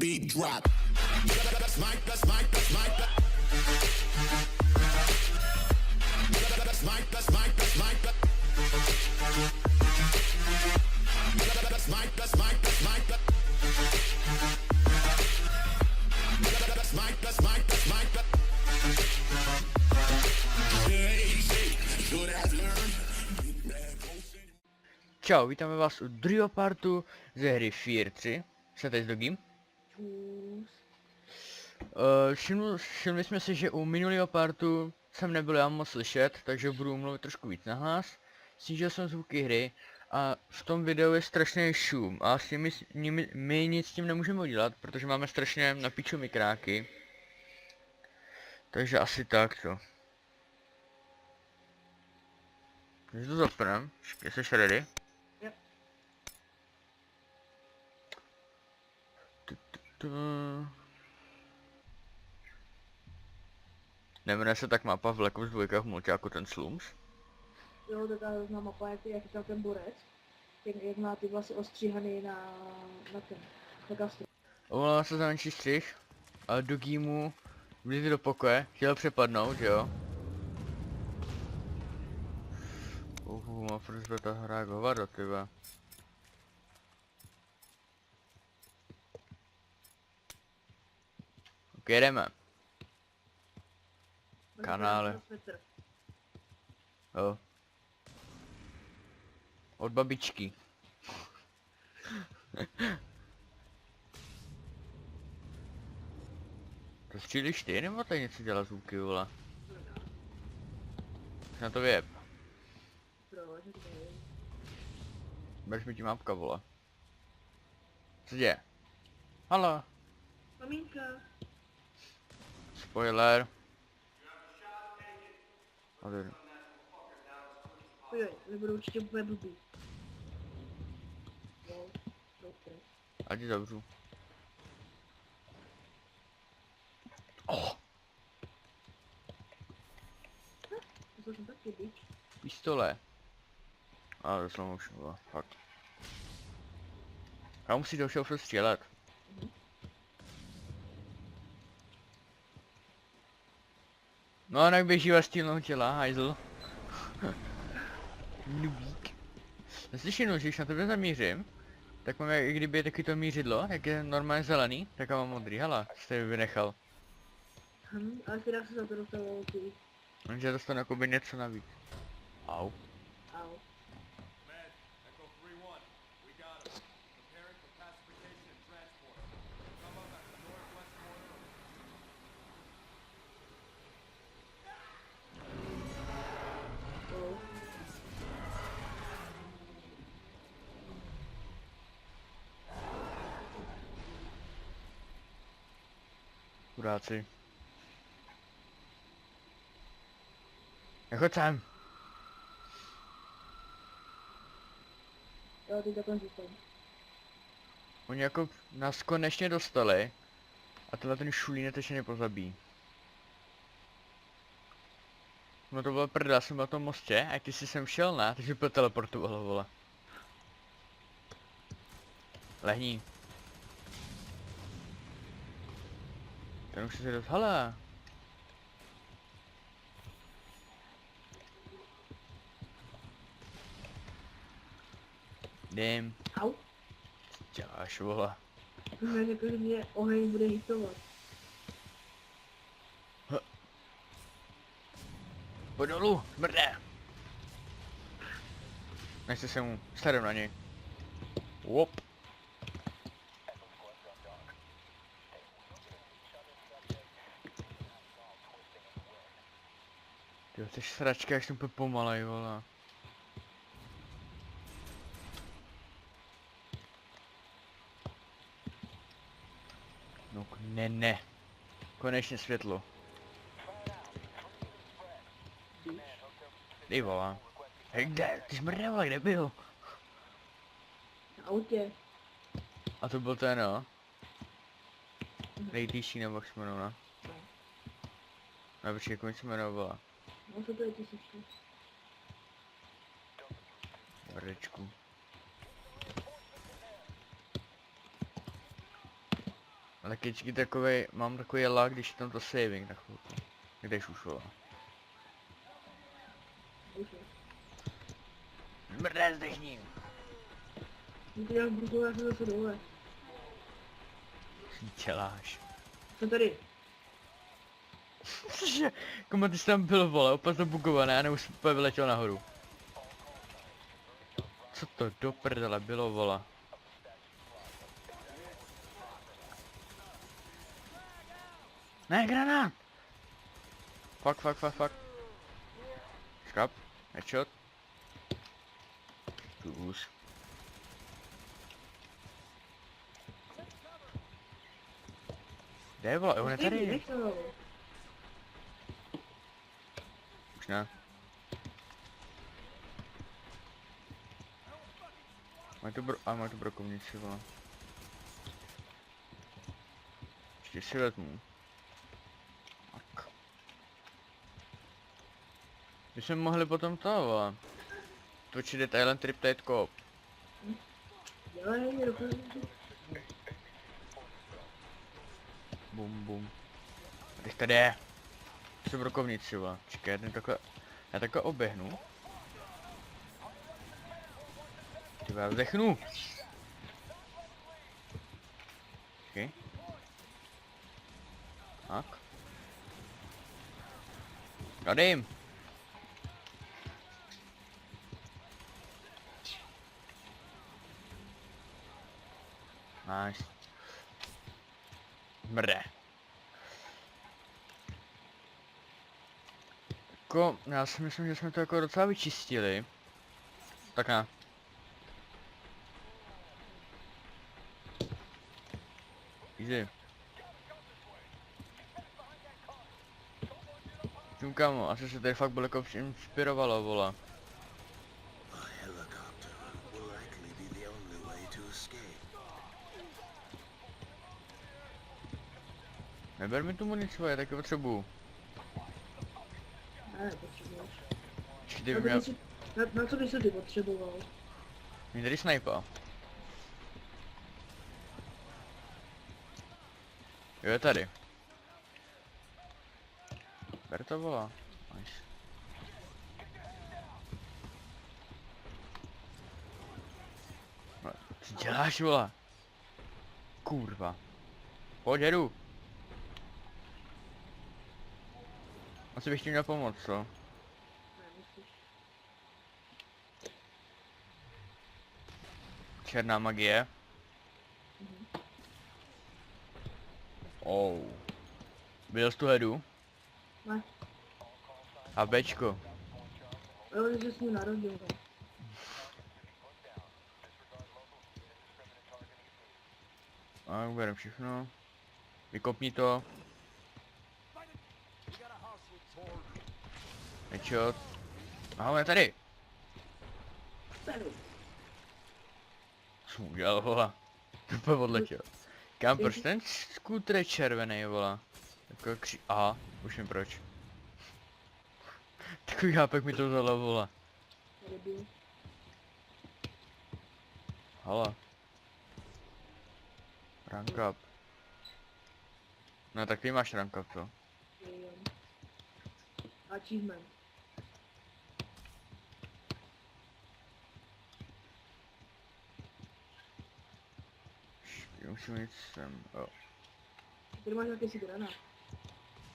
beat drop. That's my, that's my, that's my, that's my, that's my, that's my, that's my, that's my, that's my, that's my, that's my, that's my, should have learned. Čau, vítáme vás u druhého partu ze hry Fear 3. Jsme tady s Dogim. Všimli jsme si, že u minulého partu jsem nebyl já moc slyšet, takže budu mluvit trošku víc nahlas. Snížil jsem zvuky hry a v tom videu je strašný šum a s my nic s tím nemůžeme udělat, protože máme strašně na piču mikráky. Takže asi tak to. Takže to zapnem, jsi ready? Nemenuje se tak mapa v Black Ops 2 v multi jako ten Slums? Jo, to je ta hrozná mapa, jak říkal ten borec, jak má ty vlasy ostříhaný na ten, na kastru. Omlouvám se za menší střih, ale Dogimu vlítl do pokoje, chtěl přepadnout, že jo? Má proč bude ta hra jako hovado, tyba. Ok, jdeme. Kanály. Jo. Od babičky. To střílíš ty, nebo tady něco dělá zvuky, vole? Na to věb. Bereš mi ti mapka, vole. Co děje? Halo. Maminka. Spoiler. Pojď, nebudu určitě úplně blbý. Jo, dobré. Ať ji zavřu. Oh, To jsem taky bič. pistole. Ale to slow motion, vole, fakt. Já musí do všeho střílet. No a jak běží střílnou těla, hajzl. Nubík. Neslyším, že když na tebe zamířím, tak mám jak kdyby je taky to mířidlo, jak je normálně zelený, tak já mám modrý, hala, jste vynechal. Ale teda se za to dostalo ty. Takže dostanu jakoby něco navíc. Au. Au. Chudáci. Nechoď sem. Jo, ty takhle zůstaň. Oni jako nás konečně dostali. A tenhle ten šulínek ještě nepozabíjí. No to bylo prdel, já jsem byl na tom mostě a ty jsi sem šel, ne? Takže byl teleportovalo, vole. Lehni. Ten už se dost, hele. Jdem. Au. Děláš, vole. Ty mi řekl, že mě oheň bude hitovat. Pojď dolů, smrde. Nechci se mu, starem na něj. Wop. Ty jsi sračka, jak jsem úplně pomalej, vole. No ne. Konečně světlo. Ty vole. Hej, kde? Ty smrde, vole, kde byl? Na autě. A to byl ten, no. ATC nebo jak se jmenuje, ne? Ne, počkej, jak se jmenovala. No co to je, ty sešli. Mrdečku. Ale vždycky takovej, mám takový lag, když je tam to saving na chvilku. Kdež už volá. Už je. Mrdé zdechním. Ty děláš bruku, já jsem zase dole. Děláš. Jsem tady. Cože? Komu ty jsi tam byl, vole, opět zabugované, a než úplně vyletěl nahoru. Co to do prdele bylo, vole? Ne, granát! Fuck. Škap, headshot. Plus. Kde je, vole, on je tady. Nech to. Už ne. Má tu brokovnici, vole. Ještě si vezmu. Tak. Bychom mohli potom to, vole. Točit Detailand Triptide Co-op. Dělej, dokonce. Bum. Teď tady je. Jsem brokovnici, vole. Čekaj, já takhle oběhnu. Ty já vdechnu. Okay. Tak. Gadím. Nice. Mrde. Jako, já si myslím, že jsme to jako docela vyčistili. Tak ne. Easy. Čum kamo, asi se tady fakt Black Ops inspirovalo, vole. A helicopter will likely be the only way to escape. Neber mi tu munici, já taky potřebuju. Ne, potřebuješ. Ty mě... Na co bys ty potřeboval? Mě tady snipa. Jo, je tady. Ber to, volá. Nice. No, co děláš, volá? Kurva. Pojď, jedu. Asi bych ti měl pomoct, co? Ne, musíš. Černá magie. Oh. Viděl jsi tu headu? Ne. A Bčko. Ale on se s ním narodil. A uberem všechno. Vykopni to. Headshot. Aha, on je tady. Tady. Co udělal, vola? Úplně odletěl. Kam, proč ten skútr je červený, vola? Jako aha, už vím proč. Takový hápek mi to vzalo, vola. Tady byl. Hala. Rank up. No tak ty máš rank up, co? Achievement. Musím jít sem, jo. Tady máš jakýsi granát.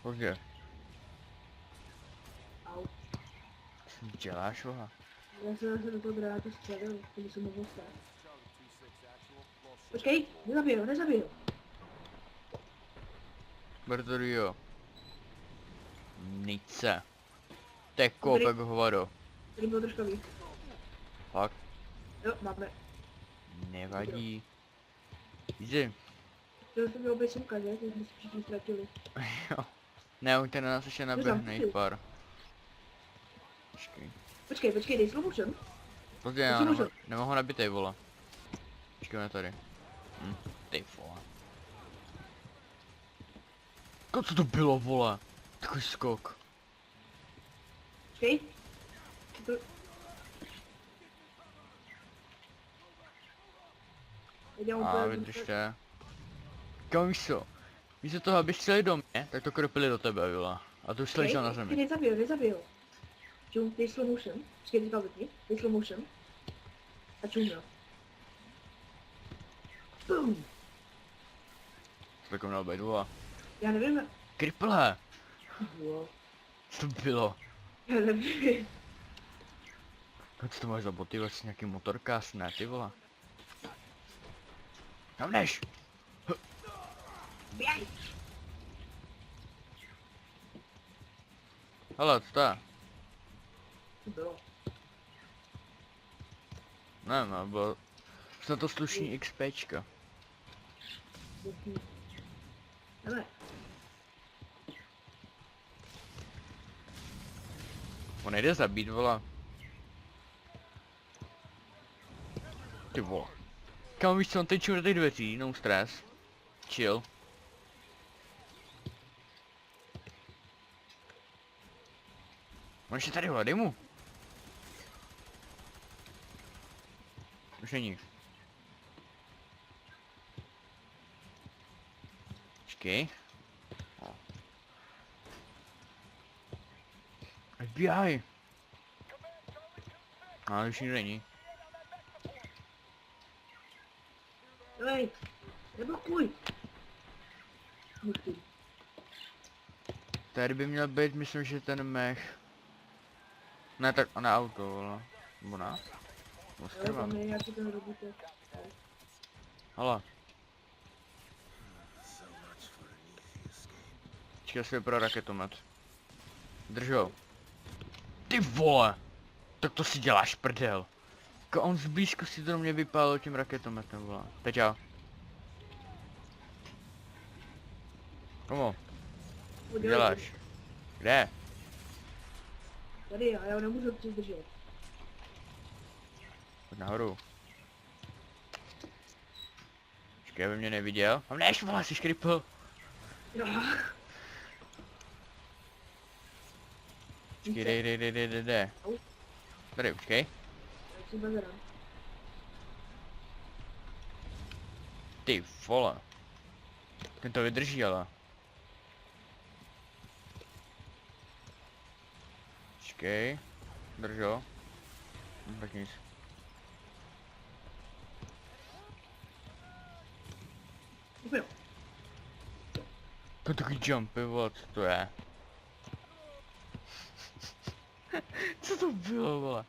Pozdě. Au. Co děláš, voha? Já se zase do toho granátu střelil, to by se mohlo stát. Počkej, nezabij ho. Bertorio. Nice. To je koupek hovado. Tady bylo troška víc. Fakt, Jo, máme. nevadí. Easy. To bylo opět sumka, že? Teď jsme si všichni ztratili. Jo. Ne, on ten na nás ještě naběhne pár. Počkej, dej slow motion. Pozdě, já nemohu ho nabitej, vole. Počkejme tady. Ty vole. Co to bylo, vole? Takový skok. Počkej. A vydržte. Kámo, víš co? Místo toho, aby střelili do mě, tak to kropili do tebe, vila. A to už jsi ležel na zemi. Nezabil. Čum, dej slow motion. Počkej, teďka vypni. Dej slow motion. A čumno. Boom. Co to mělo být, vila? Já nevím. Kriple! Jo. Co to bylo? Já nevím. Co to máš za boty, vlastně nějaký motorkás, ne, ty vole? Kam jdeš? Běž. Hele, co to je? To bylo. Ne, no, bylo snad to slušný XPčka. Děkuji. Hele. On nejde zabít, vole. Ty vole. Kam víš co, on teď do těch dveří, no stres. Chill. On ještě tady, vole, dej mu. Už není. Počkej. FBI. Ale už nikdo není. Hej. Neblokuj. Musím. Tady by měl být, myslím, že ten mech. Ne, tak na auto, vole. Nebo na? Jo, tam je nějaký ten robotek. Hala, So much for an easy escape. počkej si pro raketomet. Drž ho. Ty vole! Tak to si děláš prdel. Jako on zblízko si to do mě vypálil tím raketometem, vole. Teď já. Komu? Děláš? Kde? Tady, a já ho nemůžu přidržet. Pojď nahoru. Počkej, aby mě neviděl. A než, vole, jsi škripl. Jo. Počkej, dej. Tady, počkej. Já si bezerám. Ty vole. Ten to vydrží, ale. Počkej. Drž ho. Tak nic. Úplně. To je takový jumpy, vole, co to je? Co to bylo, vole?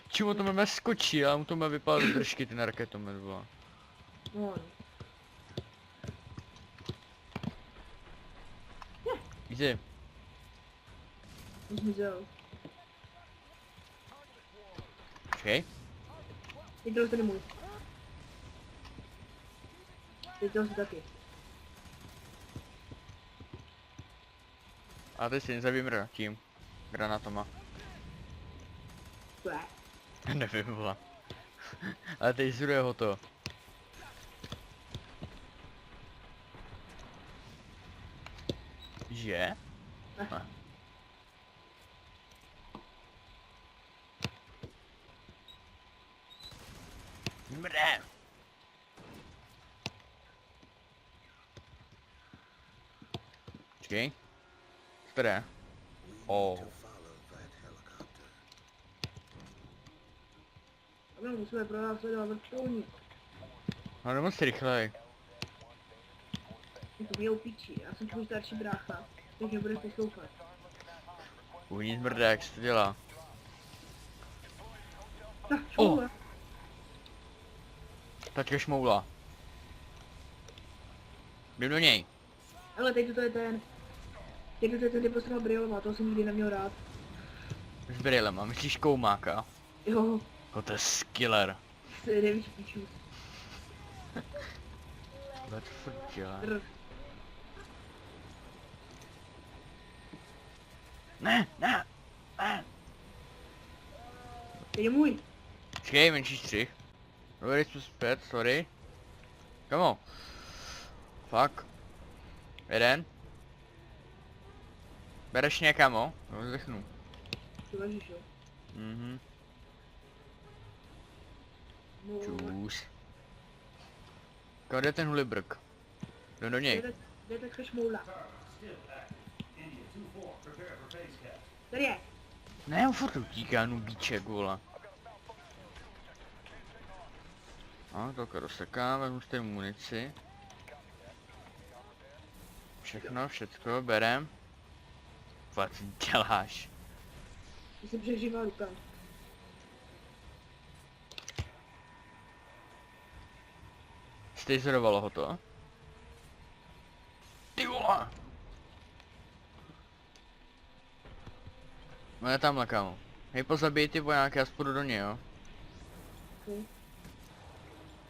Čemu to máme skočil a mu to má vypadat do držky, ty na raketomet, vole. No. Easy. Už zmizel. Počkej. Teď to tady můj. Teď to si taky. A teď si nezabijeme tím granátama. Ble. Nevím, vole. Ale teď z druhého to. Že? Ne. Mré. Počkej. Co to je? Oh. To follow that helicopter. A my musíme pronásledovat vrtulník. Ale moc rychlej. Je to měl piči, já jsem tvůj starší brácha. Takže budeš poslouchat. Uvnitř mrdé, jak se to dělá. Tak, škoula. Taťka šmoula. Běž do něj. Ale teď to je ten. Teď to je ten postrojil Briolema, toho jsem nikdy neměl rád. S brýlem, a myslíš koumáka? Jo, Jako to je skiller. se nevíš pičů. Co to furt dělá? Trr. Ne. Teď je můj. Počkej, menší střih. Dobrý, jsme zpět, sorry. Come on. Fuck. Jeden. Bereš někam, o? No, zdechnu. Ty ležíš, jo. Mhm. No, Čus. Kde je ten hulibrk? Jdu do něj. Kde teďka šmoula? Tady je. Ne, on furt utíká, nubíček, vole. A tohle rozsekám, vezmu si munici. Všecko berem. Co děláš? Ty si přežíval ruka. Stazerovalo ho to? Ty vole! No je tamhle, kámo. Hej, pozabij ty vojáky, já spůjdu do něj, jo. Okay.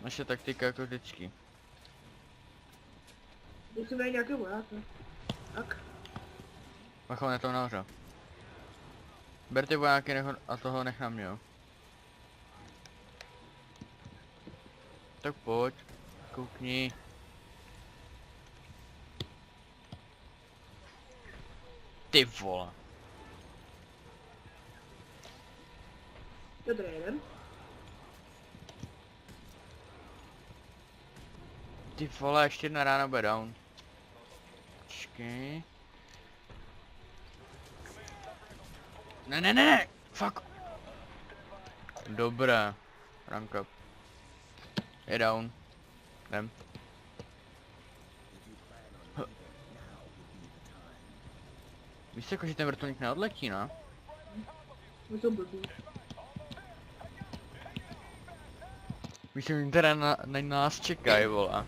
Naše taktika jako vždycky. Když si mají nějaký vojáka. Tak. Bacha, on je tam nahoře. Ber ty vojáky a toho nech na mě, jo. Tak pojď. Koukni. Ty vole. Jo, tady je jeden. Ty vole, ještě jedna rána bude down. Počkej. Ne, fuck. Dobré. Rank up. Je down. Jdem. Víš jako, že ten vrtulník neodletí, no? No to blbý. Víš, že teda na nás čekají, vole.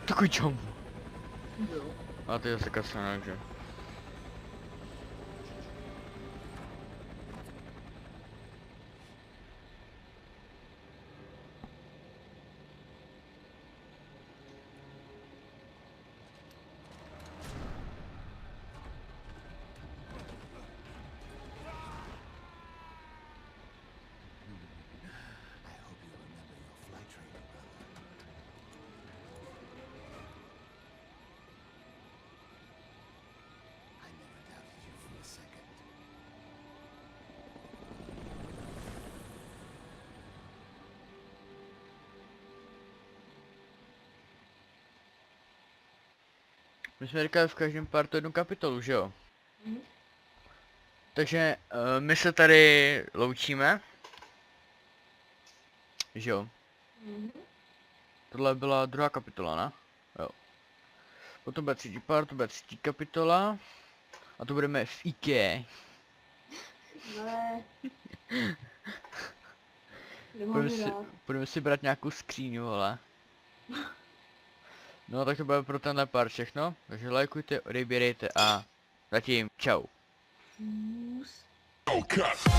Takový čom. Jo. A ty zase kasana, takže. I hope you remember your flight training, brother. I never doubted you for a second. My jsme říkali v každém partu jednu kapitolu, že jo? Mhm. Takže my se tady loučíme. Že jo? Mhm. Tohle byla druhá kapitola, ne? Jo. Potom bude třetí part, to bude třetí kapitola. A to budeme v IKEA. Ne. Budeme si brát nějakou skříň, vole. No tak to bude pro tenhle part všechno. Takže lajkujte, odebírejte a zatím čau. Fus. Oh, cut!